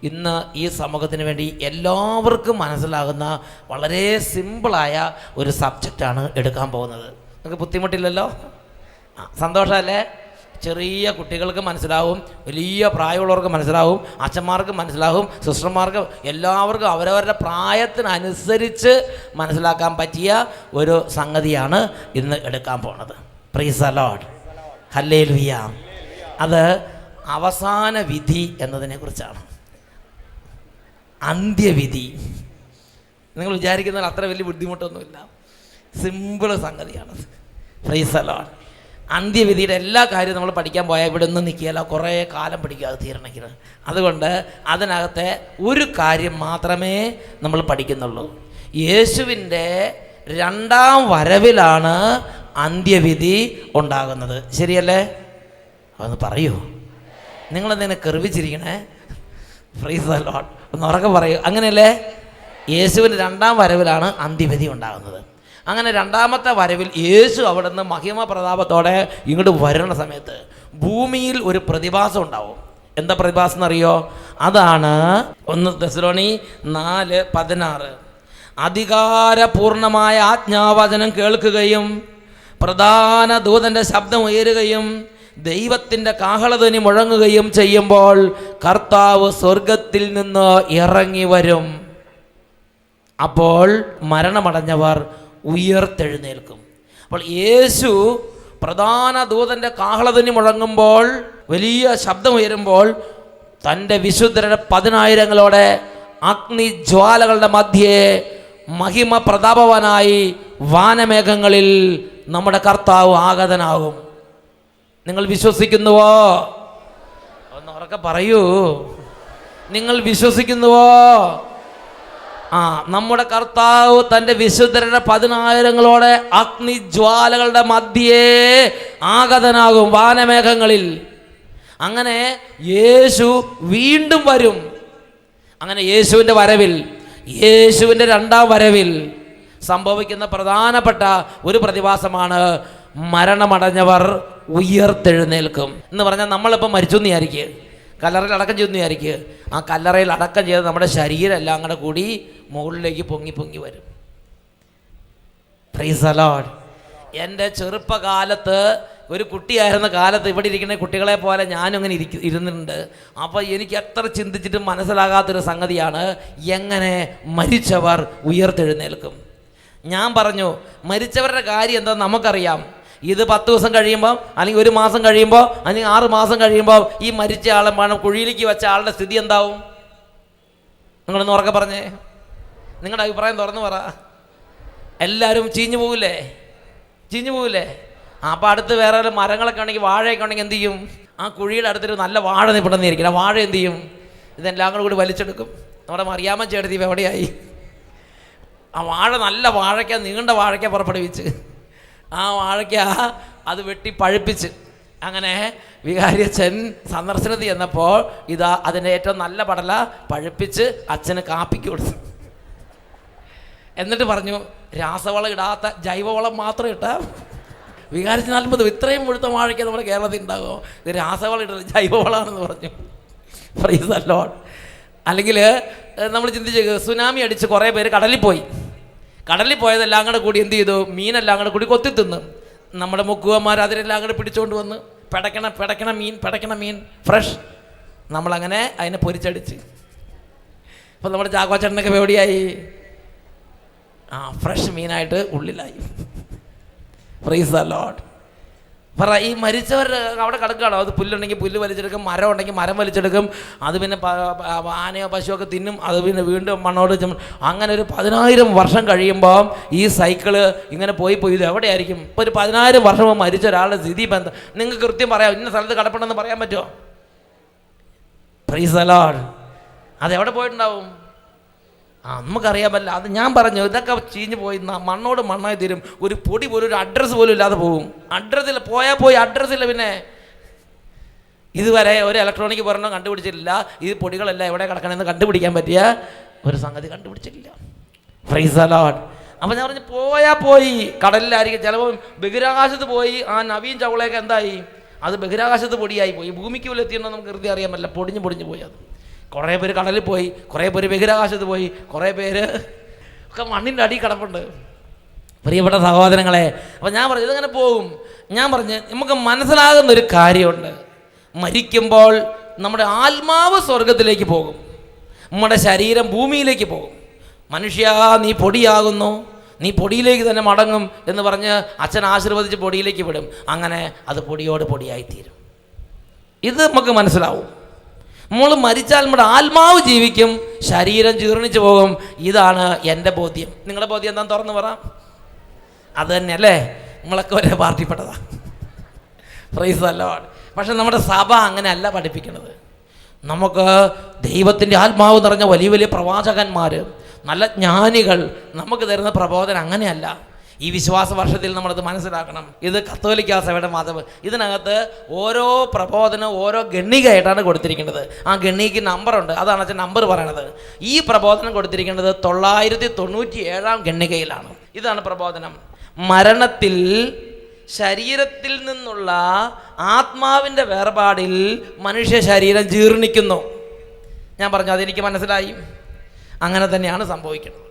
ഇന്ന് ഈ സമൂഹത്തിന് വേണ്ടി എല്ലാവർക്കും മനസ്സിലാകുന്ന വളരെ സിമ്പിളായ ഒരു സബ്ജക്റ്റാണ് എടുക്കാൻ പോകുന്നത്. നിങ്ങൾക്ക് ബുദ്ധിമുട്ടില്ലല്ലോ? സന്തോഷമല്ലേ? ചെറിയ കുട്ടികൾക്ക് മനസ്സിലാവും, വലിയ പ്രായമുള്ളവർക്ക് മനസ്സിലാവും, അച്ഛന്മാർക്ക് മനസ്സിലാവും, സിസ്റ്റർമാർക്ക്, എല്ലാവർക്കും അവരവരുടെ പ്രായത്തിനനുസരിച്ച് മനസ്സിലാക്കാൻ പറ്റിയ ഒരു സംഗതിയാണ് ഇന്ന് എടുക്കാൻ പോണത്. Price the Lord, hallelujah. അത് അവസാന വിധി എന്നതിനെ കുറിച്ചാണ്. അന്ത്യവിധി. നിങ്ങൾ വിചാരിക്കുന്നത് അത്ര വലിയ ബുദ്ധിമുട്ടൊന്നുമില്ല, സിമ്പിൾ സംഗതിയാണത്. Praise the lord. അന്ത്യവിധിയുടെ എല്ലാ കാര്യവും നമ്മൾ പഠിക്കാൻ പോയാൽ ഇവിടെ ഒന്നും നിൽക്കുകയല്ല, കുറേ കാലം പഠിക്കാതെ തീരണമെങ്കിൽ. അതുകൊണ്ട് അതിനകത്തെ ഒരു കാര്യം മാത്രമേ നമ്മൾ പഠിക്കുന്നുള്ളൂ. യേശുവിൻ്റെ രണ്ടാം വരവിലാണ് അന്ത്യവിധി ഉണ്ടാകുന്നത്. ശരിയല്ലേ? അതൊന്ന് പറയൂ. നിങ്ങളെന്തിനെ കെർവിച്ചിരിക്കണേ? Praise the lord. ഒന്ന് ഉറക്കെ പറയൂ. അങ്ങനെയല്ലേ? യേശുവിൻ്റെ രണ്ടാം വരവിലാണ് അന്ത്യവിധി ഉണ്ടാകുന്നത്. അങ്ങനെ രണ്ടാമത്തെ വരവിൽ യേശു അവിടെ നിന്ന് മഹിമ പ്രതാപത്തോടെ ഇങ്ങോട്ട് വരുന്ന സമയത്ത് ഭൂമിയിൽ ഒരു പ്രതിഭാസം ഉണ്ടാവും. എന്താ പ്രതിഭാസം എന്നറിയോ? അതാണ് 1 തെസ്സലോനി 4:16. അധികാരപൂർണമായ ആജ്ഞാവചനം കേൾക്കുകയും പ്രധാന ദൂതൻ്റെ ശബ്ദം ഉയരുകയും ദൈവത്തിൻ്റെ കാഹളധ്വനി മുഴങ്ങുകയും ചെയ്യുമ്പോൾ കർത്താവ് സ്വർഗത്തിൽ നിന്ന് ഇറങ്ങി വരും. അപ്പോൾ മരണമടഞ്ഞവർ ഉയർത്തെഴുന്നേൽക്കും. അപ്പോൾ യേശു പ്രധാന ദൂതൻ്റെ കാഹളധ്വനി മുഴങ്ങുമ്പോൾ, വലിയ ശബ്ദം ഉയരുമ്പോൾ, തൻ്റെ വിശുദ്ധരുടെ 10,000ങ്ങളോടെ അഗ്നിജ്വാലകളുടെ മധ്യേ മഹിമ പ്രതാപവാനായി വാനമേഘങ്ങളിൽ നമ്മുടെ കർത്താവ് ആഗതനാകും. നിങ്ങൾ വിശ്വസിക്കുന്നുവോ? ഒന്ന് ഉറക്കെ പറയൂ. നിങ്ങൾ വിശ്വസിക്കുന്നുവോ? നമ്മുടെ കർത്താവ് തൻ്റെ വിശുദ്ധരുടെ 10,000ങ്ങളോടെ അഗ്നിജ്വാലകളുടെ മധ്യേ ആഗതനാകും വാനമേഘങ്ങളിൽ. അങ്ങനെ യേശു വീണ്ടും വരും. അങ്ങനെ യേശുവിൻ്റെ വരവിൽ, യേശുവിൻ്റെ രണ്ടാം വരവിൽ സംഭവിക്കുന്ന പ്രധാനപ്പെട്ട ഒരു പ്രതിഭാസമാണ് മരണമടഞ്ഞവർ ഉയർത്തെഴുന്നേൽക്കും എന്ന് പറഞ്ഞാൽ, നമ്മളിപ്പോൾ മരിച്ചു എന്ന് വിചാരിക്കുക, കല്ലറയിൽ അടക്കം ചെയ്യുന്ന വിചാരിക്കുക. ആ കല്ലറയിൽ അടക്കം ചെയ്ത് നമ്മുടെ ശരീരം എല്ലാം കൂടെ കൂടി മുകളിലേക്ക് പൊങ്ങി പൊങ്ങി വരും. Price the Lord. എൻ്റെ ചെറുപ്പകാലത്ത്, ഒരു കുട്ടിയായിരുന്ന കാലത്ത്, ഇവിടെ ഇരിക്കുന്ന കുട്ടികളെ പോലെ ഞാനും അങ്ങനെ ഇരുന്നിട്ടുണ്ട്. അപ്പോൾ എനിക്ക് എത്ര ചിന്തിച്ചിട്ടും മനസ്സിലാകാത്തൊരു സംഗതിയാണ് എങ്ങനെ മരിച്ചവർ ഉയർത്തെഴുന്നേൽക്കും. ഞാൻ പറഞ്ഞു, മരിച്ചവരുടെ കാര്യം എന്താ നമുക്കറിയാം. ഇത് 10 ദിവസം കഴിയുമ്പോൾ, അല്ലെങ്കിൽ 1 മാസം കഴിയുമ്പോൾ, അല്ലെങ്കിൽ 6 മാസം കഴിയുമ്പോൾ ഈ മരിച്ച ആളെ കുഴിയിലേക്ക് വെച്ച ആളുടെ സ്ഥിതി എന്താവും? നിങ്ങളൊന്ന് ഉറക്കെ പറഞ്ഞേ. നിങ്ങളുടെ അഭിപ്രായം തുറന്നു പറ. എല്ലാവരും ചീഞ്ഞു പോകില്ലേ? ചീഞ്ഞു പോകില്ലേ? അപ്പോൾ അടുത്ത് വേറെ മരങ്ങളൊക്കെ ഉണ്ടെങ്കിൽ, വാഴയൊക്കെ ഉണ്ടെങ്കിൽ എന്ത് ചെയ്യും? ആ കുഴിയുടെ അടുത്തൊരു നല്ല വാഴ നിൽപ്പണമെന്നിരിക്കും. ആ വാഴ എന്ത് ചെയ്യും? ഇതെല്ലാം കൂടി വലിച്ചെടുക്കും. നമ്മുടെ മറിയാമ്മ ചേട്ടത്തി എവിടെയായി? ആ വാഴ, നല്ല വാഴയ്ക്ക, നീണ്ട വാഴയ്ക്ക പുറപ്പെടുവിച്ച് ആ വാഴയ്ക്ക അത് വെട്ടി പഴുപ്പിച്ച്, അങ്ങനെ വികാരിയച്ഛൻ സന്ദർശനത്തിൽ ചെന്നപ്പോൾ ഇതാ അതിൻ്റെ ഏറ്റവും നല്ല പടല പഴുപ്പിച്ച് അച്ഛന് കാപ്പിക്ക് കൊടുത്തു. എന്നിട്ട് പറഞ്ഞു, രാസവളം ഇടാത്ത ജൈവവളം മാത്രം ഇട്ടാൽ വികാരിച്ച് 40 ഇത്രയും മുഴുത്ത വാഴയ്ക്ക നമ്മുടെ കേരളത്തിൽ ഉണ്ടാകുമോ? ഇത് രാസവളം ഇട്ടത് ജൈവവളമാണെന്ന് പറഞ്ഞു. Price the Lord. അല്ലെങ്കിൽ നമ്മൾ ചിന്തിച്ച്, സുനാമി അടിച്ച് കുറേ പേര് കടലിൽ പോയി. കടലിൽ പോയതെല്ലാം കൂടെ കൂടി എന്ത് ചെയ്തു? മീനെല്ലാം കൂടെ കൂടി കൊത്തി തിന്നു. നമ്മുടെ മുക്കുവന്മാർ അതിനെല്ലാം കൂടെ പിടിച്ചുകൊണ്ട് വന്ന് പെടക്കണ മീൻ ഫ്രഷ്, നമ്മളങ്ങനെ അതിനെ പൊരിച്ചടിച്ച്. അപ്പോൾ നമ്മുടെ ചാക്കോച്ചേട്ടനൊക്കെ എവിടെയായി? ഫ്രഷ് മീനായിട്ട് ഉള്ളിലായി. Praise the lord. പറ, ഈ മരിച്ചവർ അവിടെ കിടക്കുകയാണോ? അത് പുല്ലുണ്ടെങ്കിൽ പുല്ല് വലിച്ചെടുക്കും, മരം ഉണ്ടെങ്കിൽ മരം വലിച്ചെടുക്കും, അത് പിന്നെ ആനയോ പശുവൊക്കെ തിന്നും, അത് പിന്നെ വീണ്ടും മണ്ണോട്. അങ്ങനെ ഒരു 10,000 വർഷം കഴിയുമ്പോൾ ഈ സൈക്കിള് ഇങ്ങനെ പോയി ഇത് എവിടെയായിരിക്കും? ഇപ്പോൾ ഒരു 10,000 വർഷം മരിച്ച ഒരാളുടെ സ്ഥിതി ബന്ധം നിങ്ങൾക്ക് കൃത്യം പറയാം. ഇന്ന സ്ഥലത്ത് കിടപ്പുണ്ടെന്ന് പറയാൻ പറ്റുമോ? Price the Lord. അതെവിടെ പോയിട്ടുണ്ടാവും? നമുക്കറിയാൻ പറ്റില്ല. അത് ഞാൻ പറഞ്ഞു, ഇതൊക്കെ ചീഞ്ഞ് പോയി മണ്ണോട് മണ്ണായി തീരും. ഒരു പൊടി പോലും, ഒരു അഡ്രസ്സ് പോലും ഇല്ലാതെ പോകും. അഡ്രസ്സിൽ പോയി അഡ്രസ്സില്ല. പിന്നെ ഇതുവരെ ഒരു ഇലക്ട്രോണിക് ഉപകരണം കണ്ടുപിടിച്ചിട്ടില്ല ഈ പൊടികളെല്ലാം എവിടെ കിടക്കണമെന്ന് കണ്ടുപിടിക്കാൻ പറ്റിയ ഒരു സംഗതി കണ്ടുപിടിച്ചിട്ടില്ല. Price the Lord. അപ്പം ഞാൻ പറഞ്ഞു, പോയി കടലിലായിരിക്കും, ചിലപ്പോൾ ബഹിരാകാശത്ത് പോയി. ആ നവീൻ ചൗളയൊക്കെ എന്തായി? അത് ബഹിരാകാശത്ത് പൊടിയായി പോയി. ഭൂമിക്ക് പോലും എത്തിയിട്ടുണ്ടോ നമുക്ക് കൃത്യം അറിയാൻ പറ്റില്ല. പൊടിഞ്ഞു പോയി. അത് കുറേ പേര് കടലിൽ പോയി, കുറേ പേര് ബഹിരാകാശത്ത് പോയി, കുറേ പേര് ഒക്കെ മണ്ണിൻ്റെ അടിയിൽ കിടപ്പുണ്ട്. പ്രിയപ്പെട്ട സഹോദരങ്ങളെ, അപ്പോൾ ഞാൻ പറഞ്ഞു ഇതങ്ങനെ പോകും. ഞാൻ പറഞ്ഞ് നമുക്ക് മനസ്സിലാകുന്നൊരു കാര്യമുണ്ട്. മരിക്കുമ്പോൾ നമ്മുടെ ആത്മാവ് സ്വർഗത്തിലേക്ക് പോകും, നമ്മുടെ ശരീരം ഭൂമിയിലേക്ക് പോകും. മനുഷ്യ, നീ പൊടിയാകുന്നു, നീ പൊടിയിലേക്ക് തന്നെ മടങ്ങും എന്ന് പറഞ്ഞ് അച്ഛൻ ആശീർവദിച്ച് പൊടിയിലേക്ക് വിടും. അങ്ങനെ അത് പൊടിയോട് പൊടിയായിത്തീരും. ഇത് നമുക്ക് മനസ്സിലാവും. നമ്മൾ മരിച്ചാൽ നമ്മുടെ ആത്മാവ് ജീവിക്കും, ശരീരം ജീർണിച്ചു പോകും. ഇതാണ് എൻ്റെ ബോധ്യം. നിങ്ങളുടെ ബോധ്യം എന്താണെന്ന് തുറന്ന് പറ. അത് തന്നെയല്ലേ, നമ്മളൊക്കെ ഒരേ പാർട്ടിപ്പെട്ടതാണ്. Price the Lord. പക്ഷെ നമ്മുടെ സഭ അങ്ങനെയല്ല പഠിപ്പിക്കുന്നത്. നമുക്ക് ദൈവത്തിൻ്റെ ആത്മാവ് നിറഞ്ഞ വലിയ വലിയ പ്രവാചകന്മാർ, നല്ല ജ്ഞാനികൾ നമുക്ക് തരുന്ന പ്രബോധനം അങ്ങനെയല്ല. ഈ വിശ്വാസ വർഷത്തിൽ നമ്മളത് മനസ്സിലാക്കണം. ഇത് കത്തോലിക്ക സഭയുടെ മതം. ഇതിനകത്ത് ഓരോ പ്രബോധനം ഓരോ ഗണ്ണികയായിട്ടാണ് കൊടുത്തിരിക്കുന്നത്. ആ ഗണ്ണിക്ക് നമ്പറുണ്ട്, അതാണ് അച്ഛൻ നമ്പർ പറയണത്. ഈ പ്രബോധനം കൊടുത്തിരിക്കുന്നത് 997 ഗണ്ണികയിലാണ്. ഇതാണ് പ്രബോധനം. മരണത്തിൽ ശരീരത്തിൽ നിന്നുള്ള ആത്മാവിൻ്റെ വേർപാടിൽ മനുഷ്യ ശരീരം ജീർണിക്കുന്നു. ഞാൻ പറഞ്ഞു, അതെനിക്ക് മനസ്സിലായി. അങ്ങനെ തന്നെയാണ് സംഭവിക്കുന്നത്.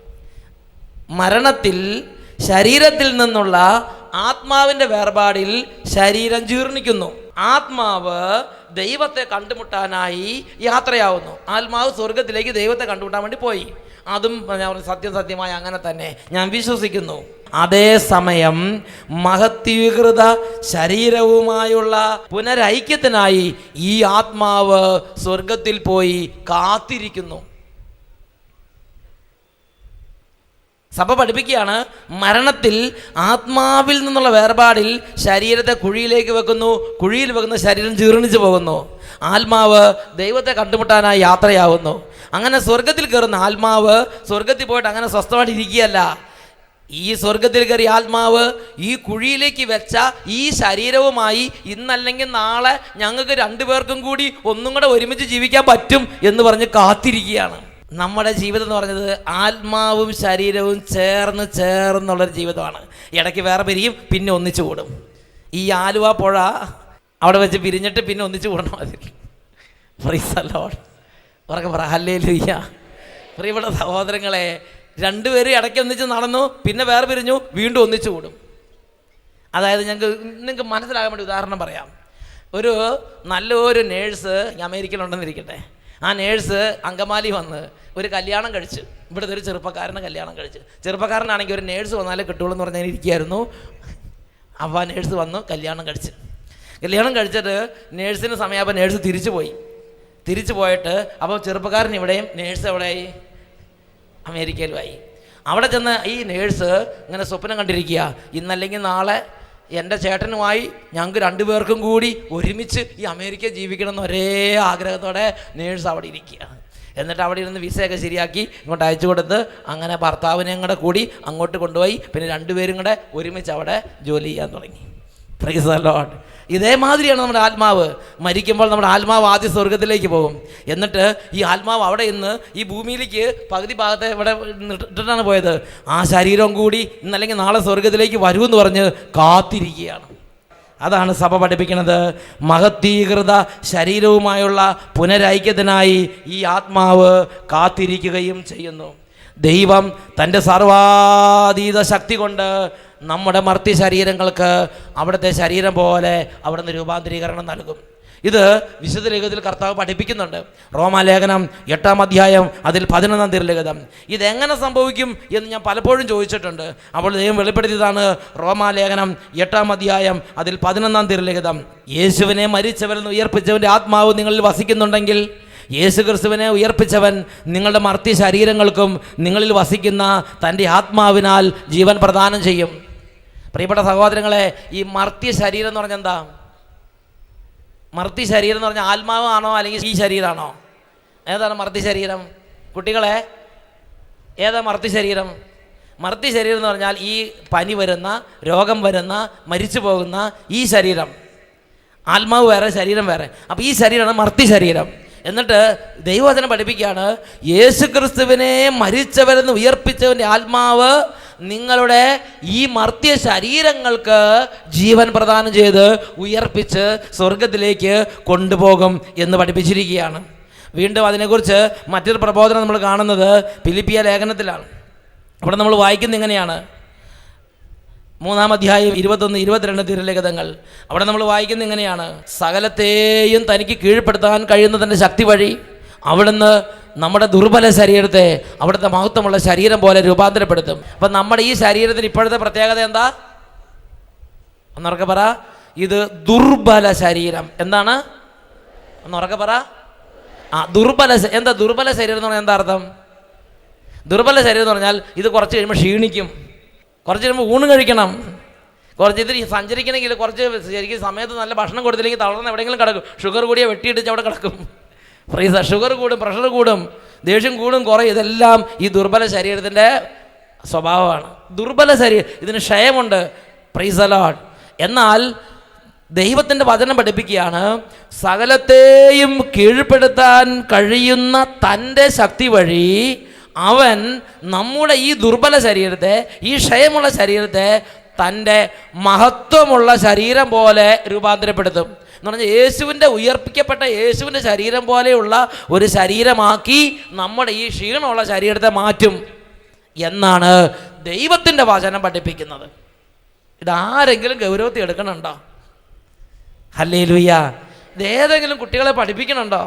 മരണത്തിൽ ശരീരത്തിൽ നിന്നുള്ള ആത്മാവിൻ്റെ വേർപാടിൽ ശരീരം ജീർണിക്കുന്നു. ആത്മാവ് ദൈവത്തെ കണ്ടുമുട്ടാനായി യാത്രയാവുന്നു. ആത്മാവ് സ്വർഗത്തിലേക്ക് ദൈവത്തെ കണ്ടുമുട്ടാൻ വേണ്ടി പോയി. അതും ഞാൻ സത്യമായി അങ്ങനെ തന്നെ ഞാൻ വിശ്വസിക്കുന്നു. അതേസമയം മഹത്വീകൃത ശരീരവുമായുള്ള പുനരൈക്യത്തിനായി ഈ ആത്മാവ് സ്വർഗത്തിൽ പോയി കാത്തിരിക്കുന്നു. സഭ പഠിപ്പിക്കുകയാണ്, മരണത്തിൽ ആത്മാവിൽ നിന്നുള്ള വേർപാടിൽ ശരീരത്തെ കുഴിയിലേക്ക് വെക്കുന്നു, കുഴിയിൽ വെക്കുന്ന ശരീരം ജീർണിച്ചു പോകുന്നു. ആത്മാവ് ദൈവത്തെ കണ്ടുമുട്ടാനായി യാത്രയാവുന്നു. അങ്ങനെ സ്വർഗത്തിൽ കയറുന്ന ആത്മാവ് സ്വർഗത്തിൽ പോയിട്ട് അങ്ങനെ സ്വസ്ഥമായിട്ട് ഇരിക്കുകയല്ല. ഈ സ്വർഗത്തിൽ കയറിയ ആത്മാവ് ഈ കുഴിയിലേക്ക് വെച്ച ഈ ശരീരവുമായി ഇന്നല്ലെങ്കിൽ നാളെ ഞങ്ങൾക്ക് രണ്ടുപേർക്കും കൂടി ഒന്നും കൂടെ ഒരുമിച്ച് ജീവിക്കാൻ പറ്റും എന്ന് പറഞ്ഞ് കാത്തിരിക്കുകയാണ്. നമ്മുടെ ജീവിതം എന്ന് പറഞ്ഞത് ആത്മാവും ശരീരവും ചേർന്നുള്ളൊരു ജീവിതമാണ്. ഇടയ്ക്ക് വേറെ പിരിയും, പിന്നെ ഒന്നിച്ചു കൂടും. ഈ ആലുവ പുഴ അവിടെ വെച്ച് പിരിഞ്ഞിട്ട് പിന്നെ ഒന്നിച്ചു കൂടണം. അതിൽ പ്രൈസ് ദി ലോർഡ്. ഉറക്കെ പറ ഹല്ലേലൂയ. പ്രിയപ്പെട്ട സഹോദരങ്ങളെ, രണ്ടുപേരും ഇടയ്ക്ക് ഒന്നിച്ച് നടന്നു, പിന്നെ വേറെ പിരിഞ്ഞു, വീണ്ടും ഒന്നിച്ചു കൂടും. അതായത് നിങ്ങൾക്ക് മനസ്സിലാകാൻ വേണ്ടി ഉദാഹരണം പറയാം. നല്ലൊരു നേഴ്സ് അമേരിക്കയിലുണ്ടെന്നിരിക്കട്ടെ. ആ നേഴ്സ് അങ്കമാലി വന്ന് ഒരു കല്യാണം കഴിച്ച്, ഇവിടുത്തെ ഒരു ചെറുപ്പക്കാരനെ കല്യാണം കഴിച്ച്. ചെറുപ്പക്കാരനാണെങ്കിൽ ഒരു നേഴ്സ് വന്നാലേ കിട്ടുള്ളൂ എന്ന് പറഞ്ഞാൽ ഇരിക്കുകയായിരുന്നു. അപ്പോൾ ആ നേഴ്സ് വന്നു കല്യാണം കഴിച്ചിട്ട് നേഴ്സിന് സമയമായപ്പോൾ നേഴ്സ് തിരിച്ചു പോയിട്ട് അപ്പോൾ ചെറുപ്പക്കാരൻ ഇവിടെയും നേഴ്സ് എവിടെയായി? അമേരിക്കയിലുമായി. അവിടെ ചെന്ന് ഈ നേഴ്സ് ഇങ്ങനെ സ്വപ്നം കണ്ടിരിക്കുക, ഇന്നല്ലെങ്കിൽ നാളെ എൻ്റെ ചേട്ടനുമായി ഞങ്ങൾക്ക് രണ്ടുപേർക്കും കൂടി ഒരുമിച്ച് ഈ അമേരിക്ക ജീവിക്കണമെന്ന് ഒരേ ആഗ്രഹത്തോടെ നേഴ്സ് അവിടെ ഇരിക്കുക. എന്നിട്ട് അവിടെ ഇരുന്ന് വിസയൊക്കെ ശരിയാക്കി ഇങ്ങോട്ട് അയച്ചു കൊടുത്ത് അങ്ങനെ ഭർത്താവിനെയും കൂടെ കൂടി അങ്ങോട്ട് കൊണ്ടുപോയി. പിന്നെ രണ്ടുപേരും കൂടെ ഒരുമിച്ച് അവിടെ ജോലി ചെയ്യാൻ തുടങ്ങി. Price the Lord. ഇതേമാതിരിയാണ് നമ്മുടെ ആത്മാവ്. മരിക്കുമ്പോൾ നമ്മുടെ ആത്മാവ് ആദ്യം സ്വർഗത്തിലേക്ക് പോകും. എന്നിട്ട് ഈ ആത്മാവ് അവിടെ ഇന്ന് ഈ ഭൂമിയിലേക്ക് പകുതി ഭാഗത്തെ ഇവിടെ ഇട്ടിട്ടാണ് പോയത്. ആ ശരീരം കൂടി ഇന്നല്ലെങ്കിൽ നാളെ സ്വർഗത്തിലേക്ക് വരുമെന്ന് പറഞ്ഞ് കാത്തിരിക്കുകയാണ്. അതാണ് സഭ പഠിപ്പിക്കുന്നത്. മഹത്വീകൃത ശരീരവുമായുള്ള പുനരൈക്യത്തിനായി ഈ ആത്മാവ് കാത്തിരിക്കുകയും ചെയ്യുന്നു. ദൈവം തൻ്റെ സർവാതീത ശക്തി കൊണ്ട് നമ്മുടെ മർത്യ ശരീരങ്ങൾക്ക് അവിടുത്തെ ശരീരം പോലെ അവിടുന്ന് രൂപാന്തരീകരണം നൽകും. ഇത് വിശുദ്ധ ലേഖനത്തിൽ കർത്താവ് പഠിപ്പിക്കുന്നുണ്ട്. റോമാലേഖനം 8-ാം അധ്യായം അതിൽ 11-ാം തിരുലിഖിതം. ഇതെങ്ങനെ സംഭവിക്കും എന്ന് ഞാൻ പലപ്പോഴും ചോദിച്ചിട്ടുണ്ട്. അപ്പോൾ ദൈവം വെളിപ്പെടുത്തിയതാണ് റോമാലേഖനം 8-ാം അധ്യായം അതിൽ 11-ാം തിരുലിഖിതം. യേശുവിനെ മരിച്ചവരിൽ നിന്ന് ഉയർപ്പിച്ചവൻ്റെ ആത്മാവ് നിങ്ങളിൽ വസിക്കുന്നുണ്ടെങ്കിൽ യേശു ക്രിസ്തുവിനെ ഉയർപ്പിച്ചവൻ നിങ്ങളുടെ മർത്യ ശരീരങ്ങൾക്കും നിങ്ങളിൽ വസിക്കുന്ന തൻ്റെ ആത്മാവിനാൽ ജീവൻ പ്രദാനം ചെയ്യും. പ്രിയപ്പെട്ട സഹോദരങ്ങളെ, ഈ മർത്യ ശരീരം എന്ന് പറഞ്ഞാൽ എന്താ? മർത്യ ശരീരം എന്ന് പറഞ്ഞാൽ ആത്മാവാണോ അല്ലെങ്കിൽ ഈ ശരീരമാണോ? ഏതാണ് മർത്യ ശരീരം? കുട്ടികളെ, ഏതാ മർത്യ ശരീരം? മർത്യ ശരീരം എന്ന് പറഞ്ഞാൽ ഈ പനി വരുന്ന, രോഗം വരുന്ന, മരിച്ചു പോകുന്ന ഈ ശരീരം. ആത്മാവ് വേറെ, ശരീരം വേറെ. അപ്പോൾ ഈ ശരീരമാണ് മർത്യ ശരീരം. എന്നിട്ട് ദൈവവചനം പഠിപ്പിക്കുകയാണ്, യേശു ക്രിസ്തുവിനെ മരിച്ചവരെന്ന് ഉയർപ്പിച്ചവൻ്റെ ആത്മാവ് നിങ്ങളുടെ ഈ മർത്യ ശരീരങ്ങൾക്ക് ജീവൻ പ്രദാനം ചെയ്ത് ഉയർപ്പിച്ച് സ്വർഗത്തിലേക്ക് കൊണ്ടുപോകും എന്ന് പഠിപ്പിച്ചിരിക്കുകയാണ്. വീണ്ടും അതിനെക്കുറിച്ച് മറ്റൊരു പ്രബോധനം നമ്മൾ കാണുന്നത് ഫിലിപ്പിയ ലേഖനത്തിലാണ്. അവിടെ നമ്മൾ വായിക്കുന്നത് ഇങ്ങനെയാണ്, 3-ാം അധ്യായം 21-22 തിരുലേഖനങ്ങൾ. അവിടെ നമ്മൾ വായിക്കുന്നത് ഇങ്ങനെയാണ്, സകലത്തെയും തനിക്ക് കീഴ്പ്പെടുത്താൻ കഴിയുന്ന തൻ്റെ ശക്തി വഴി അവിടുന്ന് നമ്മുടെ ദുർബല ശരീരത്തെ അവിടുത്തെ മഹത്വമുള്ള ശരീരം പോലെ രൂപാന്തരപ്പെടുത്തും. അപ്പം നമ്മുടെ ഈ ശരീരത്തിന് ഇപ്പോഴത്തെ പ്രത്യേകത എന്താ? ഒന്നുറക്കെ പറ. ഇത് ദുർബല ശരീരം. എന്താണ്? ഒന്നുറക്കെ പറ. ദുർബല. എന്താ ദുർബല ശരീരം എന്ന് പറഞ്ഞാൽ എന്താ അർത്ഥം? ദുർബല ശരീരം എന്ന് പറഞ്ഞാൽ ഇത് കുറച്ച് കഴിയുമ്പോൾ ക്ഷീണിക്കും, കുറച്ച് കഴിയുമ്പോൾ ഊണ് കഴിക്കണം, കുറച്ച് ഇതിൽ സഞ്ചരിക്കണമെങ്കിൽ കുറച്ച് ശരിക്കും സമയത്ത് നല്ല ഭക്ഷണം കൊടുത്തില്ലെങ്കിൽ തളർന്ന് എവിടെയെങ്കിലും കിടക്കും. ഷുഗർ കൂടിയ വെട്ടിയിടിച്ച് അവിടെ കിടക്കും. ഫ്രീസ ഷുഗർ കൂടും, പ്രഷർ കൂടും, ദേഷ്യം കൂടും, കുറയും. ഇതെല്ലാം ഈ ദുർബല ശരീരത്തിൻ്റെ സ്വഭാവമാണ്. ദുർബല ശരീരം, ഇതിന് ക്ഷയമുണ്ട്. Price the Lord. എന്നാൽ ദൈവത്തിൻ്റെ വചനം പഠിപ്പിക്കുകയാണ്, സകലത്തെയും കീഴ്പ്പെടുത്താൻ കഴിയുന്ന തൻ്റെ ശക്തി വഴി അവൻ നമ്മുടെ ഈ ദുർബല ശരീരത്തെ, ഈ ക്ഷയമുള്ള ശരീരത്തെ തൻ്റെ മഹത്വമുള്ള ശരീരം പോലെ രൂപാന്തരപ്പെടുത്തും. എന്ന് പറഞ്ഞാൽ യേശുവിൻ്റെ ഉയർപ്പിക്കപ്പെട്ട യേശുവിൻ്റെ ശരീരം പോലെയുള്ള ഒരു ശരീരമാക്കി നമ്മുടെ ഈ ക്ഷീണമുള്ള ശരീരത്തെ മാറ്റും എന്നാണ് ദൈവത്തിൻ്റെ വചനം പഠിപ്പിക്കുന്നത്. ഇതാരെങ്കിലും ഗൗരവത്തിൽ എടുക്കണുണ്ടോ? ഹല്ലേലൂയ. ഇതേതെങ്കിലും കുട്ടികളെ പഠിപ്പിക്കണുണ്ടോ?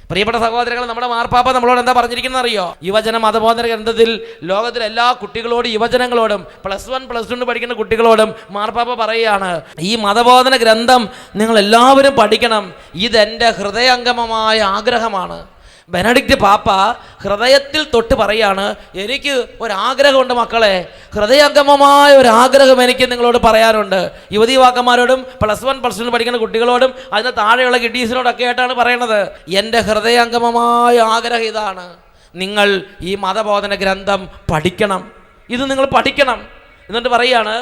പ്രിയപ്പെട്ട സഹോദരങ്ങൾ, നമ്മുടെ മാർപ്പാപ്പ നമ്മളോട് എന്താ പറഞ്ഞിരിക്കുന്നത് അറിയോ? യുവജന മതബോധന ഗ്രന്ഥത്തിൽ ലോകത്തിലെ എല്ലാ കുട്ടികളോടും, യുവജനങ്ങളോടും, +1 +2 പഠിക്കുന്ന കുട്ടികളോടും മാർപ്പാപ്പ പറയുകയാണ്, ഈ മതബോധന ഗ്രന്ഥം നിങ്ങൾ എല്ലാവരും പഠിക്കണം. ഇതെൻ്റെ ഹൃദയംഗമമായ ആഗ്രഹമാണ്. ബെനഡിക്റ്റ് പാപ്പ ഹൃദയത്തിൽ തൊട്ട് പറയാണ്, എനിക്ക് ഒരാഗ്രഹമുണ്ട് മക്കളെ, ഹൃദയംഗമമായ ഒരാഗ്രഹം എനിക്ക് നിങ്ങളോട് പറയാനുണ്ട്. യുവതീവാക്കന്മാരോടും +1 +2 പഠിക്കുന്ന കുട്ടികളോടും അതിന് താഴെയുള്ള കിഡീസിനോടൊക്കെ ആയിട്ടാണ് പറയണത്. എൻ്റെ ഹൃദയംഗമമായ ആഗ്രഹം ഇതാണ്, നിങ്ങൾ ഈ മതബോധന ഗ്രന്ഥം പഠിക്കണം. ഇത് നിങ്ങൾ പഠിക്കണം. എന്നിട്ട് പറയാണ്,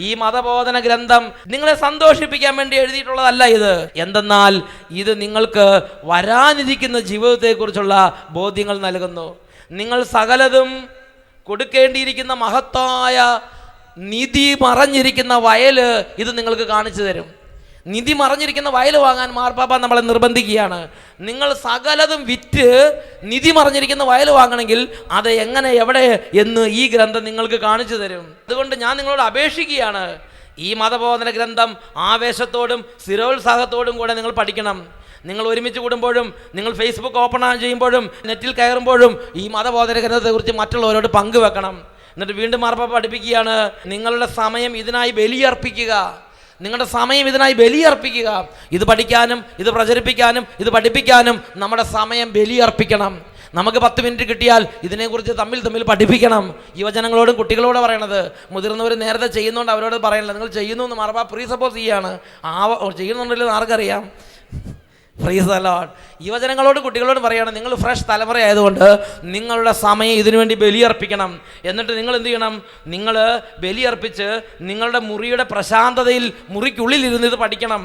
ഈ മതബോധന ഗ്രന്ഥം നിങ്ങളെ സന്തോഷിപ്പിക്കാൻ വേണ്ടി എഴുതിയിട്ടുള്ളതല്ല ഇത്. എന്തെന്നാൽ ഇത് നിങ്ങൾക്ക് വരാനിരിക്കുന്ന ജീവിതത്തെക്കുറിച്ചുള്ള ബോധ്യങ്ങൾ നൽകുന്നു. നിങ്ങൾ സകലതും കൊടുക്കേണ്ടിയിരിക്കുന്ന മഹത്തായ നിധി മറഞ്ഞിരിക്കുന്ന വയൽ ഇത് നിങ്ങൾക്ക് കാണിച്ചു തരും. നിധി മറഞ്ഞിരിക്കുന്ന വയൽ വാങ്ങാൻ മാർപ്പാപ്പ നമ്മളെ നിർബന്ധിക്കുകയാണ്. നിങ്ങൾ സകലതും വിറ്റ് നിധി മറഞ്ഞിരിക്കുന്ന വയൽ വാങ്ങണമെങ്കിൽ അത് എങ്ങനെ, എവിടെ എന്ന് ഈ ഗ്രന്ഥം നിങ്ങൾക്ക് കാണിച്ചു തരും. അതുകൊണ്ട് ഞാൻ നിങ്ങളോട് അപേക്ഷിക്കുകയാണ്, ഈ മതബോധന ഗ്രന്ഥം ആവേശത്തോടും സ്ഥിരോത്സാഹത്തോടും കൂടെ നിങ്ങൾ പഠിക്കണം. നിങ്ങൾ ഒരുമിച്ച് കൂടുമ്പോഴും, നിങ്ങൾ ഫേസ്ബുക്ക് ഓപ്പൺ ചെയ്യുമ്പോഴും, നെറ്റിൽ കയറുമ്പോഴും ഈ മതബോധന ഗ്രന്ഥത്തെക്കുറിച്ച് മറ്റുള്ളവരോട് പങ്കുവെക്കണം. എന്നിട്ട് വീണ്ടും മാർപ്പാപ്പ പഠിപ്പിക്കുകയാണ്, നിങ്ങളുടെ സമയം ഇതിനായി ബലിയർപ്പിക്കുക. നിങ്ങളുടെ സമയം ഇതിനായി ബലിയർപ്പിക്കുക. ഇത് പഠിക്കാനും, ഇത് പ്രചരിപ്പിക്കാനും, ഇത് പഠിപ്പിക്കാനും നമ്മുടെ സമയം ബലിയർപ്പിക്കണം. നമുക്ക് 10 മിനിറ്റ് കിട്ടിയാൽ ഇതിനെക്കുറിച്ച് തമ്മിൽ പഠിപ്പിക്കണം. യുവജനങ്ങളോടും കുട്ടികളോട് പറയണത്. മുതിർന്നവർ നേരത്തെ ചെയ്യുന്നതുകൊണ്ട് അവരോട് പറയണില്ല, നിങ്ങൾ ചെയ്യുന്നു എന്ന് മാർപ്പാ പ്രീസപ്പോസ് ചെയ്യാണ്. ചെയ്യുന്നുണ്ടല്ലോ ആർക്കറിയാം? Price the Lord. യുവജനങ്ങളോട് കുട്ടികളോട് പറയുകയാണ്, നിങ്ങൾ ഫ്രഷ് തലമുറ ആയതുകൊണ്ട് നിങ്ങളുടെ സമയം ഇതിനുവേണ്ടി ബലിയർപ്പിക്കണം. എന്നിട്ട് നിങ്ങൾ എന്ത് ചെയ്യണം? നിങ്ങൾ ബലിയർപ്പിച്ച് നിങ്ങളുടെ മുറിയുടെ പ്രശാന്തതയിൽ, മുറിക്കുള്ളിൽ ഇരുന്ന് ഇത് പഠിക്കണം.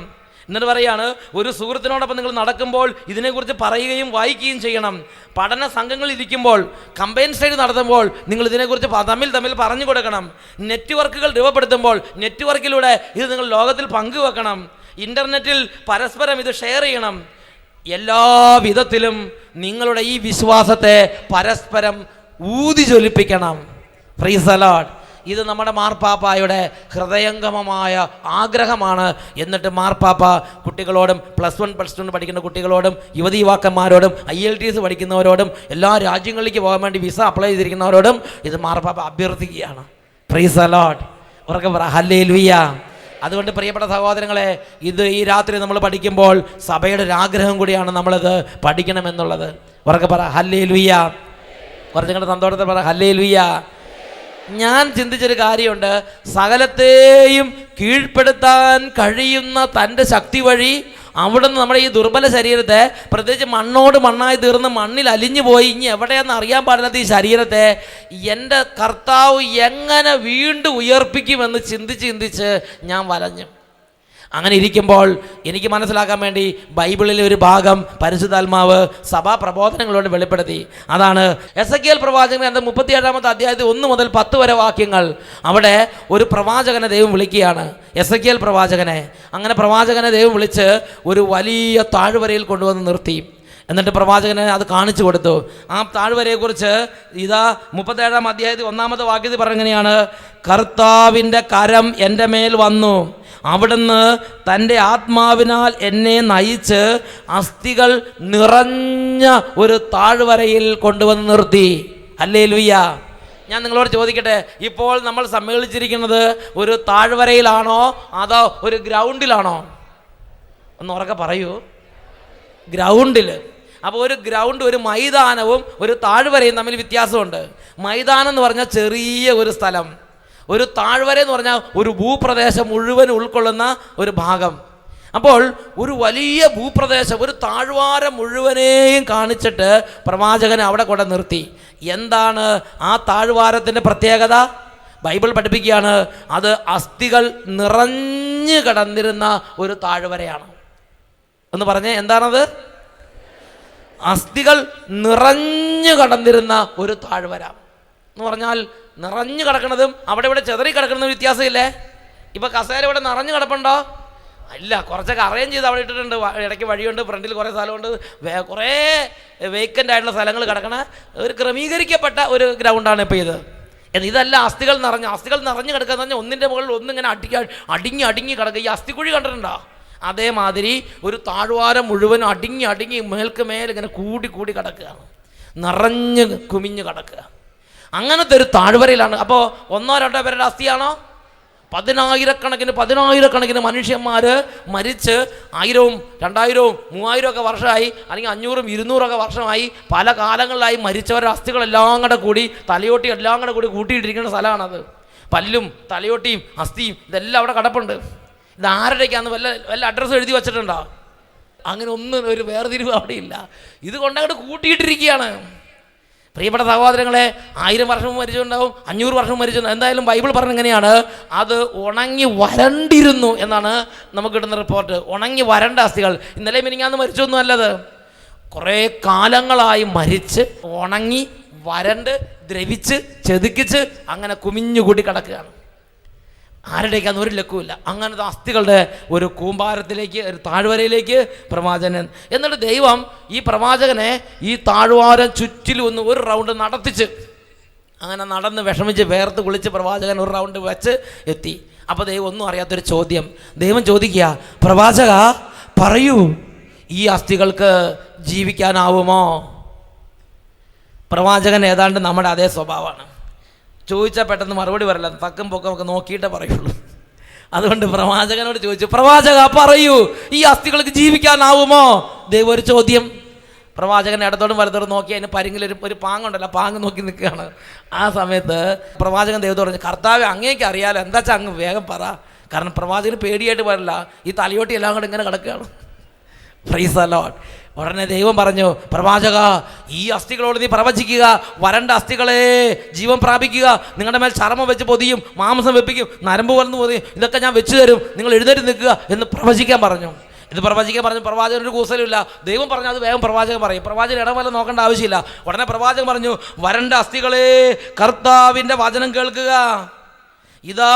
എന്നിട്ട് പറയാണ്, ഒരു സുഹൃത്തിനോടൊപ്പം നിങ്ങൾ നടക്കുമ്പോൾ ഇതിനെക്കുറിച്ച് പറയുകയും വായിക്കുകയും ചെയ്യണം. പഠന സംഘങ്ങളിൽ ഇരിക്കുമ്പോൾ, കമ്പൈൻ സ്റ്റഡി നടത്തുമ്പോൾ നിങ്ങൾ ഇതിനെക്കുറിച്ച് തമ്മിൽ പറഞ്ഞു കൊടുക്കണം. നെറ്റ്വർക്കുകൾ രൂപപ്പെടുത്തുമ്പോൾ നെറ്റ്വർക്കിലൂടെ ഇത് നിങ്ങൾ ലോകത്തിൽ പങ്കുവെക്കണം. ഇൻ്റർനെറ്റിൽ പരസ്പരം ഇത് ഷെയർ ചെയ്യണം. എല്ലാ വിധത്തിലും നിങ്ങളുടെ ഈ വിശ്വാസത്തെ പരസ്പരം ഊതി ജ്വലിപ്പിക്കണം. Price the Lord. ഇത് നമ്മുടെ മാർപ്പാപ്പായുടെ ഹൃദയംഗമമായ ആഗ്രഹമാണ്. എന്നിട്ട് മാർപ്പാപ്പ കുട്ടികളോടും, +1 +2 പഠിക്കുന്ന കുട്ടികളോടും, യുവതീവാക്കന്മാരോടും, IELTS പഠിക്കുന്നവരോടും, എല്ലാ രാജ്യങ്ങളിലേക്ക് പോകാൻ വേണ്ടി വിസ അപ്ലൈ ചെയ്തിരിക്കുന്നവരോടും ഇത് മാർപ്പാപ്പ അഭ്യർത്ഥിക്കുകയാണ്. Price the Lord. ഉറക്കെ പറ ഹല്ലേലൂയ. അതുകൊണ്ട് പ്രിയപ്പെട്ട സഹോദരങ്ങളെ, ഇത് ഈ രാത്രി നമ്മൾ പഠിക്കുമ്പോൾ സഭയുടെ ഒരു ആഗ്രഹം കൂടിയാണ് നമ്മളിത് പഠിക്കണമെന്നുള്ളത്. ഉറക്കെ പറ ഹല്ലേലൂയ. കുറച്ചും കൂടെ സന്തോഷത്തിൽ പറ ഹല്ലേലൂയ. ഞാൻ ചിന്തിച്ചൊരു കാര്യമുണ്ട്, സകലത്തെയും കീഴ്പ്പെടുത്താൻ കഴിയുന്ന തൻ്റെ ശക്തി വഴി അവിടുന്ന് നമ്മുടെ ഈ ദുർബല ശരീരത്തെ, പ്രത്യേകിച്ച് മണ്ണോട് മണ്ണായി തീർന്ന് മണ്ണിൽ അലിഞ്ഞു പോയി ഇനി എവിടെയാണെന്ന് അറിയാൻ പാടില്ലാത്ത ഈ ശരീരത്തെ എൻ്റെ കർത്താവ് എങ്ങനെ വീണ്ടും ഉയർപ്പിക്കുമെന്ന് ചിന്തിച്ച് ഞാൻ വലഞ്ഞു. അങ്ങനെ ഇരിക്കുമ്പോൾ എനിക്ക് മനസ്സിലാക്കാൻ വേണ്ടി ബൈബിളിലെ ഒരു ഭാഗം പരിശുദ്ധാത്മാവ് സഭാ പ്രബോധനങ്ങളോട് വെളിപ്പെടുത്തി. അതാണ് എസെക്കിയേൽ പ്രവാചകൻ എന്ന 37-ാമത്തെ അധ്യായത്തിൽ 1 മുതൽ 10 വരെ വാക്യങ്ങൾ. അവിടെ ഒരു പ്രവാചകനെ ദൈവം വിളിക്കുകയാണ്, എസെക്കിയേൽ പ്രവാചകനെ. അങ്ങനെ പ്രവാചകനെ ദൈവം വിളിച്ച് ഒരു വലിയ താഴ്വരയിൽ കൊണ്ടുവന്ന് നിർത്തി. എന്നിട്ട് പ്രവാചകനെ അത് കാണിച്ചു കൊടുത്തു. ആ താഴ്വരയെക്കുറിച്ച് ഇതാ 37-ാം അധ്യായത്തിൽ 1-ാമത്തെ വാക്യത്തിൽ പറഞ്ഞെങ്ങനെയാണ്, കർത്താവിൻ്റെ കരം എൻ്റെ മേൽ വന്നു, അവിടുന്ന് തൻ്റെ ആത്മാവിനാൽ എന്നെ നയിച്ച് അസ്ഥികൾ നിറഞ്ഞ ഒരു താഴ്വരയിൽ കൊണ്ടുവന്ന് നിർത്തി. ഹല്ലേലൂയ. ഞാൻ നിങ്ങളോട് ചോദിക്കട്ടെ, ഇപ്പോൾ നമ്മൾ സമ്മേളിച്ചിരിക്കുന്നത് ഒരു താഴ്വരയിലാണോ അതോ ഒരു ഗ്രൗണ്ടിലാണോ? ഒന്ന് ഉറക്കെ പറയൂ. ഗ്രൗണ്ടിൽ. അപ്പോൾ ഒരു ഗ്രൗണ്ട്, ഒരു മൈതാനവും ഒരു താഴ്വരയും തമ്മിൽ വ്യത്യാസമുണ്ട്. മൈതാനം എന്ന് പറഞ്ഞാൽ ചെറിയ ഒരു സ്ഥലം, ഒരു താഴ്വര എന്ന് പറഞ്ഞാൽ ഒരു ഭൂപ്രദേശം മുഴുവൻ ഉൾക്കൊള്ളുന്ന ഒരു ഭാഗം. അപ്പോൾ ഒരു വലിയ ഭൂപ്രദേശം, ഒരു താഴ്വാരം മുഴുവനെയും കാണിച്ചിട്ട് പ്രവാചകൻ അവിടെ കൊണ്ട് നിർത്തി. എന്താണ് ആ താഴ്വാരത്തിൻ്റെ പ്രത്യേകത? ബൈബിൾ പഠിപ്പിക്കുകയാണ്, അത് അസ്ഥികൾ നിറഞ്ഞു കിടന്നിരുന്ന ഒരു താഴ്വരയാണ്. എന്ന് പറഞ്ഞേ, എന്താണത്? അസ്ഥികൾ നിറഞ്ഞു കിടന്നിരുന്ന ഒരു താഴ്വര എന്ന് പറഞ്ഞാൽ നിറഞ്ഞു കിടക്കുന്നതും അവിടെ ഇവിടെ ചെതറി കിടക്കുന്നതും വ്യത്യാസമില്ലേ? ഇപ്പം കസേര ഇവിടെ നിറഞ്ഞു കിടപ്പുണ്ടോ? അല്ല, കുറച്ചൊക്കെ അറേഞ്ച് ചെയ്ത് അവിടെ ഇട്ടിട്ടുണ്ട്. ഇടയ്ക്ക് വഴിയുണ്ട്, ഫ്രണ്ടിൽ കുറേ സ്ഥലമുണ്ട്, കുറേ വേക്കൻ്റ് ആയിട്ടുള്ള സ്ഥലങ്ങൾ കിടക്കണ ഒരു ക്രമീകരിക്കപ്പെട്ട ഒരു ഗ്രൗണ്ടാണ് ഇപ്പോൾ ഇത്. ഇതല്ല അസ്ഥികൾ നിറഞ്ഞു കിടക്കുക എന്ന് പറഞ്ഞാൽ ഒന്നിൻ്റെ മുകളിൽ ഒന്നിങ്ങനെ അടുങ്ങി കിടക്കുക. ഈ അസ്ഥിക്കുഴി കണ്ടിട്ടുണ്ടോ? അതേമാതിരി ഒരു താഴ്വാരം മുഴുവൻ അടുങ്ങി മേൽക്ക് മേൽ ഇങ്ങനെ കൂടി കിടക്കുകയാണ്, നിറഞ്ഞ് കുമിഞ്ഞ് കിടക്കുക. അങ്ങനത്തെ ഒരു താഴ്വരയിലാണ്. അപ്പോൾ 1-2 പേരുടെ അസ്ഥിയാണോ? പതിനായിരക്കണക്കിന് മനുഷ്യന്മാർ മരിച്ച് 1000, 2000, 3000 ഒക്കെ വർഷമായി, അല്ലെങ്കിൽ 500, 200 ഒക്കെ വർഷമായി, പല കാലങ്ങളിലായി മരിച്ചവരുടെ അസ്ഥികളെല്ലാം കൂടെ കൂടി, തലയോട്ടി എല്ലാം കൂടെ കൂട്ടിയിട്ടിരിക്കുന്ന സ്ഥലമാണത്. പല്ലും തലയോട്ടിയും അസ്ഥിയും ഇതെല്ലാം അവിടെ കിടപ്പുണ്ട്. ഇത് ആരുടെയൊക്കെയാന്ന് വല്ല അഡ്രസ്സ് എഴുതി വച്ചിട്ടുണ്ടോ? അങ്ങനെ ഒന്നും ഒരു വേർതിരിവ് അവിടെ ഇല്ല. ഇത് കൊണ്ടങ്ങോട്ട് കൂട്ടിയിട്ടിരിക്കുകയാണ്. പ്രിയപ്പെട്ട സഹോദരങ്ങളെ, 1000 വർഷം മരിച്ചിട്ടുണ്ടാവും, 500 വർഷം മരിച്ചിട്ടുണ്ടാവും. എന്തായാലും ബൈബിൾ പറഞ്ഞ എങ്ങനെയാണ്, അത് ഉണങ്ങി വരണ്ടിരുന്നു എന്നാണ് നമുക്ക് കിട്ടുന്ന റിപ്പോർട്ട്. ഉണങ്ങി വരണ്ട അസ്ഥികൾ. ഇന്നലെ മിനിങ്ങാന്ന് മരിച്ചൊന്നും അല്ലത്, കുറേ കാലങ്ങളായി മരിച്ച് ഉണങ്ങി വരണ്ട് ദ്രവിച്ച് ചെതുക്കിച്ച് അങ്ങനെ കുമിഞ്ഞുകൂടി കിടക്കുകയാണ്. ആരുടെയൊക്കെയാന്ന് ഒരു ലക്കുമില്ല. അങ്ങനത്തെ അസ്ഥികളുടെ ഒരു കൂമ്പാരത്തിലേക്ക്, ഒരു താഴ്വരയിലേക്ക് പ്രവാചകൻ. എന്നിട്ട് ദൈവം ഈ പ്രവാചകനെ ഈ താഴ്വാരം ചുറ്റിലും ഒരു റൗണ്ട് നടത്തിച്ച്, അങ്ങനെ നടന്ന് വിഷമിച്ച് വേർത്ത് കുളിച്ച് പ്രവാചകൻ ഒരു റൗണ്ട് വെച്ച് എത്തി. അപ്പോൾ ദൈവം ഒന്നും അറിയാത്തൊരു ചോദ്യം ദൈവം ചോദിക്കുക, പ്രവാചക പറയൂ, ഈ അസ്ഥികൾക്ക് ജീവിക്കാനാവുമോ? പ്രവാചകൻ ഏതാണ്ട് നമ്മുടെ അതേ സ്വഭാവമാണ്. ചോദിച്ചാൽ പെട്ടെന്ന് മറുപടി പറയില്ല, തക്കും പൊക്കമൊക്കെ നോക്കിയിട്ടേ പറയുള്ളൂ. അതുകൊണ്ട് പ്രവാചകനോട് ചോദിച്ചു, പ്രവാചക പറയൂ, ഈ അസ്ഥികൾക്ക് ജീവിക്കാനാവുമോ? ദൈവം ഒരു ചോദ്യം. പ്രവാചകൻ ഇടത്തോടും വലത്തോടും നോക്കി, അതിന് പരിങ്ങിലൊരു പാങ്ങുണ്ടല്ലോ, പാങ്ങ് നോക്കി നിൽക്കുകയാണ്. ആ സമയത്ത് പ്രവാചകൻ ദൈവത്തോട് പറഞ്ഞു, കർത്താവ് അങ്ങേക്ക് അറിയാലോ, എന്താ വെച്ചാൽ അങ്ങ് വേഗം പറ. കാരണം പ്രവാചകന് പേടിയായിട്ട് പറയില്ല, ഈ തലയോട്ടി എല്ലാം കൂടെ ഇങ്ങനെ കിടക്കുകയാണ്. Price the Lord. ഉടനെ ദൈവം പറഞ്ഞു, പ്രവാചക ഈ അസ്ഥികളോട് നീ പ്രവചിക്കുക, വരണ്ട അസ്ഥികളെ ജീവൻ പ്രാപിക്കുക, നിങ്ങളുടെ മേൽ ചർമ്മം വെച്ച് പൊതിയും, മാംസം വെപ്പിക്കും, നരമ്പ് വളർന്നു പൊതിയും, ഇതൊക്കെ ഞാൻ വെച്ച് തരും, നിങ്ങൾ എഴുന്നേറ്റ് നിൽക്കുക എന്ന് പ്രവചിക്കാൻ പറഞ്ഞു. ഇത് പ്രവചിക്കാൻ പറഞ്ഞു. പ്രവാചകൻ ഒരു കൂസലുമില്ല. ദൈവം പറഞ്ഞു അത് വേഗം പ്രവാചകൻ പറയും. പ്രവാചകൻ ഇടവല നോക്കേണ്ട ആവശ്യമില്ല. ഉടനെ പ്രവാചകൻ പറഞ്ഞു, വരണ്ട അസ്ഥികളെ കർത്താവിൻ്റെ വചനം കേൾക്കുക. ഇതാ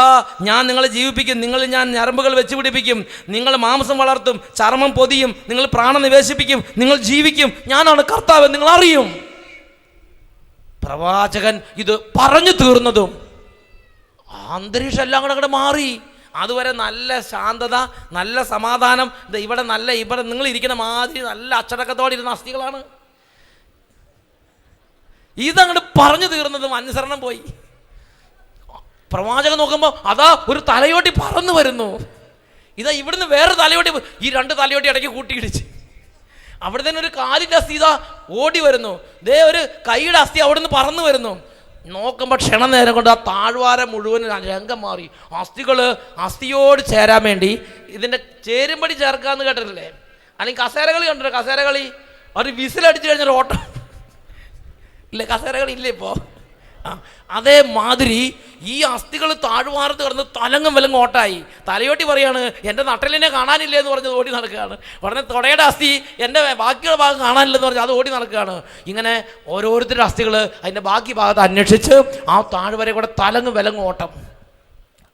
ഞാൻ നിങ്ങളെ ജീവിപ്പിക്കും, നിങ്ങളിൽ ഞാൻ ഞരമ്പുകൾ വെച്ച് പിടിപ്പിക്കും, നിങ്ങൾ മാംസം വളർത്തും, ചർമ്മം പൊതിയും, നിങ്ങൾ പ്രാണൻ നിവേശിപ്പിക്കും, നിങ്ങൾ ജീവിക്കും, ഞാനാണ് കർത്താവ്, നിങ്ങൾ അറിയും. പ്രവാചകൻ ഇത് പറഞ്ഞു തീർന്നതും അന്തരീക്ഷം എല്ലാം കൂടെ മാറി. അതുവരെ നല്ല ശാന്തത, നല്ല സമാധാനം, ഇവിടെ നിങ്ങൾ ഇരിക്കുന്ന മാതിരി നല്ല അച്ചടക്കത്തോടെ ഇരുന്ന അസ്ഥികളാണ്. ഇതങ്ങോട്ട് പറഞ്ഞു തീർന്നതും അനുസരണം പോയി. പ്രവാചകൻ നോക്കുമ്പോൾ അതാ ഒരു തലയോട്ടി പറന്നു വരുന്നു. ഇതാ ഇവിടുന്ന് വേറെ തലയോട്ടി, ഈ 2 തലയോട്ടി ഇടയ്ക്ക് കൂട്ടിയിടിച്ച്. അവിടെ തന്നെ ഒരു കാലിൻ്റെ അസ്ഥി ഇതാ ഓടി വരുന്നു. ദേ ഒരു കൈയുടെ അസ്ഥി അവിടെ നിന്ന് പറന്നു വരുന്നു. നോക്കുമ്പോൾ ക്ഷണനേരം കൊണ്ട് ആ താഴ്വാരം മുഴുവൻ രംഗം മാറി. അസ്ഥിയോട് ചേരാൻ വേണ്ടി ഇതിൻ്റെ ചേരുംപടി ചേർക്കാമെന്ന് കേട്ടിട്ടില്ലേ? അല്ലെങ്കിൽ കസേരകളി കണ്ടിട്ടോ? കസേരകളി ഒരു വിസിലടിച്ചു കഴിഞ്ഞൊരു ഓട്ടം ഇല്ലേ? കസേരകളി ഇല്ലേ ഇപ്പോൾ? അതേമാതിരി ഈ അസ്ഥികൾ താഴ്വാരത്ത് കിടന്ന് തലങ്ങും വിലങ്ങും ഓട്ടായി. തലയോട്ടി പറയാണ്, എൻ്റെ നട്ടലിനെ കാണാനില്ലേ എന്ന് പറഞ്ഞത് ഓടി നടക്കുകയാണ്. ഉടനെ തുടയുടെ അസ്ഥി എൻ്റെ ബാക്കിയുള്ള ഭാഗം കാണാനില്ലെന്ന് പറഞ്ഞാൽ അത് ഓടി നടക്കുകയാണ്. ഇങ്ങനെ ഓരോരുത്തരുടെ അസ്ഥികൾ അതിൻ്റെ ബാക്കി ഭാഗത്ത് അന്വേഷിച്ച് ആ താഴ്വരെ കൂടെ തലങ്ങും വിലങ്ങും ഓട്ടം.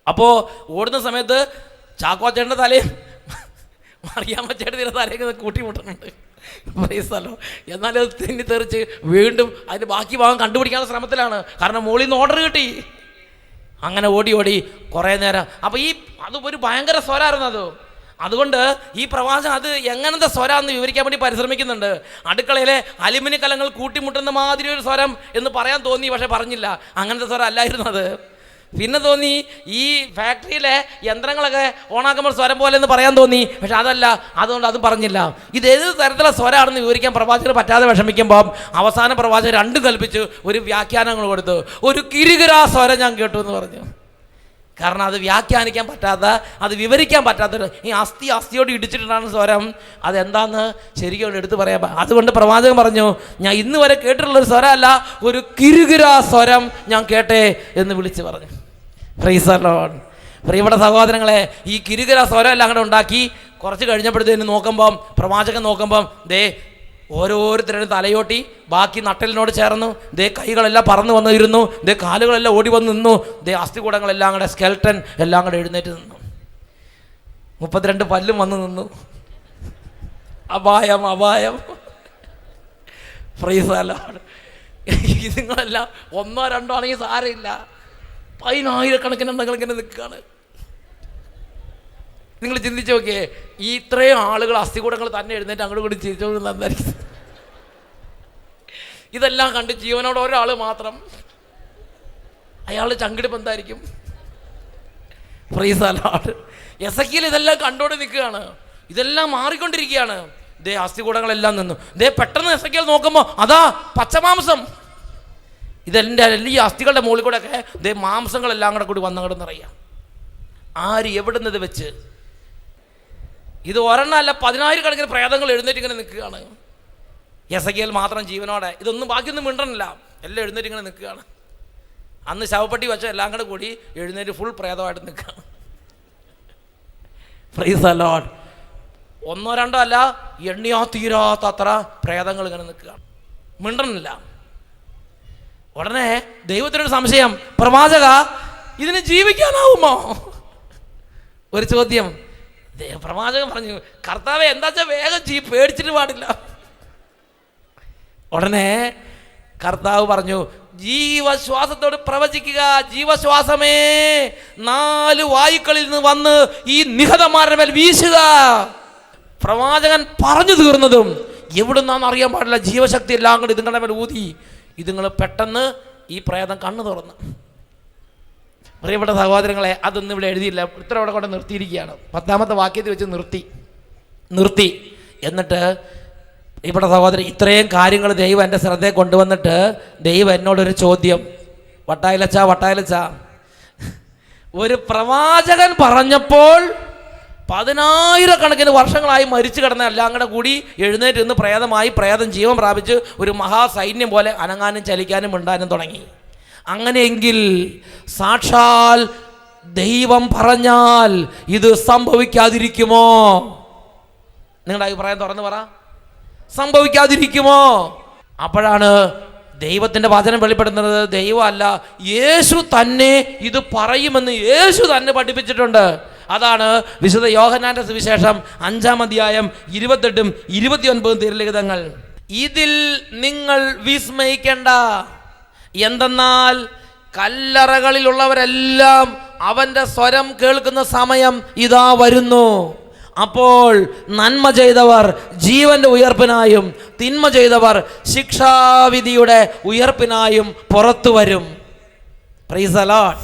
അപ്പോൾ ഓടുന്ന സമയത്ത് ചാക്കോച്ചേട്ടൻ്റെ തലയും മറിയാമ്മച്ചേട്ടൻ്റെ തലയൊക്കെ കൂട്ടിമുട്ടുന്നുണ്ട്. എന്നാലും അത് തെന്നിത്തെറിച്ച് വീണ്ടും അതിൻ്റെ ബാക്കി ഭാഗം കണ്ടുപിടിക്കാനുള്ള ശ്രമത്തിലാണ്. കാരണം മുകളിൽ നിന്ന് ഓർഡർ കിട്ടി. അങ്ങനെ ഓടി ഓടി കുറേ നേരം. അപ്പോൾ അത് ഒരു ഭയങ്കര സ്വരമായിരുന്നു അത്. അതുകൊണ്ട് ഈ പ്രവാചകൻ അത് എങ്ങനത്തെ സ്വരാന്ന് വിവരിക്കാൻ വേണ്ടി പരിശ്രമിക്കുന്നുണ്ട്. അടുക്കളയിലെ അലുമിനിയം കലങ്ങൾ കൂട്ടിമുട്ടുന്ന മാതിരി ഒരു സ്വരം എന്ന് പറയാൻ തോന്നി, പക്ഷെ പറഞ്ഞില്ല. അങ്ങനത്തെ സ്വരം അല്ലായിരുന്നു അത്. പിന്നെ തോന്നി ഈ ഫാക്ടറിയിലെ യന്ത്രങ്ങളൊക്കെ ഓണാക്കുമ്പോൾ സ്വരം പോലെ എന്ന് പറയാൻ തോന്നി, പക്ഷെ അതല്ല. അതുകൊണ്ട് അതും പറഞ്ഞില്ല. ഇത് ഏത് തരത്തിലുള്ള സ്വരമാണെന്ന് വിവരിക്കാൻ പ്രവാചകർ പറ്റാതെ വിഷമിക്കുമ്പോൾ അവസാന പ്രവാചകർ രണ്ടും കൽപ്പിച്ച് ഒരു വ്യാഖ്യാനങ്ങൾ കൊടുത്തു. ഒരു കിരുകിരാ സ്വരം ഞാൻ കേട്ടു എന്ന് പറഞ്ഞു. കാരണം അത് വ്യാഖ്യാനിക്കാൻ പറ്റാത്ത, അത് വിവരിക്കാൻ പറ്റാത്തൊരു, ഈ അസ്ഥിയോട് ഇടിച്ചിട്ടാണ് സ്വരം. അതെന്താന്ന് ശരിക്കും എടുത്ത് പറയാം. അതുകൊണ്ട് പ്രവാചകൻ പറഞ്ഞു, ഞാൻ ഇന്ന് വരെ കേട്ടിട്ടുള്ളൊരു സ്വരമല്ല, ഒരു കിരുകിരാ സ്വരം ഞാൻ കേട്ടേ എന്ന് വിളിച്ച് പറഞ്ഞു. Price the Lord. പ്രിയപ്പെട്ട സഹോദരങ്ങളെ, ഈ കിരുകിരാ സ്വരം എല്ലാം കൂടെ ഉണ്ടാക്കി കുറച്ച് കഴിഞ്ഞപ്പോഴത്തേന് നോക്കുമ്പം പ്രവാചകൻ നോക്കുമ്പം ദേ ഓരോരുത്തരും തലയോട്ടി ബാക്കി നട്ടലിനോട് ചേർന്നു. ദേ കൈകളെല്ലാം പറന്നു വന്നിരുന്നു. ദേ കാലുകളെല്ലാം ഓടി വന്ന് നിന്നു. ദേ അസ്ഥികൂടങ്ങളെല്ലാം കൂടെ, സ്കെൽട്ടൻ എല്ലാം കൂടെ എഴുന്നേറ്റ് നിന്നു. 32 പല്ലും വന്ന് നിന്നു. അപായം, അപായം. Praise the lord. ഇതുങ്ങളെല്ലാം 1 2 ആണെങ്കിൽ സാരമില്ല, 10,000 എണ്ണങ്ങൾ ഇങ്ങനെ നിൽക്കുകയാണ്. നിങ്ങൾ ചിന്തിച്ച് നോക്കിയേ, ഈ ഇത്രയും ആളുകൾ അസ്ഥികൂടങ്ങൾ തന്നെ എഴുന്നേറ്റ് അങ്ങോട്ട് കൂടി ചിരിച്ചോണ്ട് നന്നായിരിക്കും. ഇതെല്ലാം കണ്ട് ജീവനോട് ഒരാൾ മാത്രം, അയാളുടെ ചങ്കിടിപ്പ് എന്തായിരിക്കും? Price the Lord. എസെക്കിയേൽ ഇതെല്ലാം കണ്ടോണ്ട് നിൽക്കുകയാണ്. ഇതെല്ലാം മാറിക്കൊണ്ടിരിക്കുകയാണ്. ദേ അസ്ഥികൂടങ്ങളെല്ലാം നിന്നു. ദേ പെട്ടെന്ന് എസെക്കിയേൽ നോക്കുമ്പോൾ അതാ പച്ചമാംസം. ഇതെല്ലാം ഈ അസ്ഥികളുടെ മുകളിൽ കൂടെ ഒക്കെ ദേ മാംസങ്ങളെല്ലാം കൂടെ കൂടി വന്നങ്ങോട്ടെന്നറിയാം. ആര് എവിടുന്നത് വെച്ച്? ഇത് ഒരെണ്ണമല്ല, 10,000 പ്രേതങ്ങൾ എഴുന്നേറ്റ് ഇങ്ങനെ നിൽക്കുകയാണ്. എസെക്കിയേൽ മാത്രം ജീവനോടെ. ഇതൊന്നും ബാക്കിയൊന്നും മിണ്ടണില്ല, എല്ലാം എഴുന്നേറ്റ് ഇങ്ങനെ നിൽക്കുകയാണ്. അന്ന് ശവപ്പെട്ടി വെച്ച എല്ലാം കൂടെ കൂടി എഴുന്നേറ്റ് ഫുൾ പ്രേതമായിട്ട് നിൽക്കുകയാണ്. Price the Lord. 1 2 അല്ല, എണ്ണിയാ തീരാത്ത അത്ര പ്രേതങ്ങൾ ഇങ്ങനെ നിൽക്കുകയാണ്, മിണ്ടണില്ല. ഉടനെ ദൈവത്തിനൊരു സംശയം, പ്രവാചക ഇതിന് ജീവിക്കാനാവുമോ? ഒരു ചോദ്യം. പ്രവാചകൻ പറഞ്ഞു, കർത്താവേ എന്താ വെച്ചാൽ വേഗം പേടിച്ചിട്ട് പാടില്ല. ഉടനെ കർത്താവ് പറഞ്ഞു, ജീവശ്വാസത്തോട് പ്രവചിക്കുക. ജീവശ്വാസമേ, 4 വായുക്കളിൽ നിന്ന് വന്ന് ഈ നിഹതന്മാരുടെ മേൽ വീശുക. പ്രവാചകൻ പറഞ്ഞു തീർന്നതും എവിടുന്നാന്ന് അറിയാൻ പാടില്ല, ജീവശക്തി എല്ലാം കൂടി ഇതുങ്ങളുടെ മേൽ ഊതി. ഇതുങ്ങൾ പെട്ടെന്ന് ഈ പ്രേതം കണ്ണു തുറന്നു. പ്രിയപ്പെട്ട സഹോദരങ്ങളെ, അതൊന്നും ഇവിടെ എഴുതിയില്ല, ഇത്ര ഇവിടെ കൊണ്ട് നിർത്തിയിരിക്കുകയാണ്. 10ാമത്തെ വാക്യത്തിൽ വെച്ച് നിർത്തി. എന്നിട്ട് ഇവിടെ സഹോദരൻ, ഇത്രയും കാര്യങ്ങൾ ദൈവം എൻ്റെ ശ്രദ്ധയെ കൊണ്ടുവന്നിട്ട് ദൈവം എന്നോടൊരു ചോദ്യം, വട്ടായിലച്ച, ഒരു പ്രവാചകൻ പറഞ്ഞപ്പോൾ 10,000 വർഷങ്ങളായി മരിച്ചു കിടന്ന എല്ലാം കൂടെ കൂടി എഴുന്നേറ്റ് നിന്ന് പ്രേതം ജീവൻ പ്രാപിച്ച് ഒരു മഹാസൈന്യം പോലെ അനങ്ങാനും ചലിക്കാനും മിണ്ടാനും തുടങ്ങി. അങ്ങനെയെങ്കിൽ സാക്ഷാൽ ദൈവം പറഞ്ഞാൽ ഇത് സംഭവിക്കാതിരിക്കുമോ? നിങ്ങളുടെ അഭിപ്രായം തുറന്ന് പറ. സംഭവിക്കാതിരിക്കുമോ? അപ്പോഴാണ് ദൈവത്തിൻ്റെ വചനം വെളിപ്പെടുത്തുന്നത്. ദൈവമല്ല, യേശു തന്നെ ഇത് പറയുമെന്ന് യേശു തന്നെ പഠിപ്പിച്ചിട്ടുണ്ട്. അതാണ് വിശുദ്ധ യോഹന്നാന്റെ സുവിശേഷം 5-ാം അധ്യായം 28 29 തിരുലിഖിതങ്ങൾ. ഇതിൽ നിങ്ങൾ വിസ്മയിക്കേണ്ട, എന്തെന്നാൽ കല്ലറകളിലുള്ളവരെല്ലാം അവൻ്റെ സ്വരം കേൾക്കുന്ന സമയം ഇതാ വരുന്നു. അപ്പോൾ നന്മ ചെയ്തവർ ജീവന്റെ ഉയർപ്പിനായും തിന്മ ചെയ്തവർ ശിക്ഷാവിധിയുടെ ഉയർപ്പിനായും പുറത്തു വരും. Price the Lord.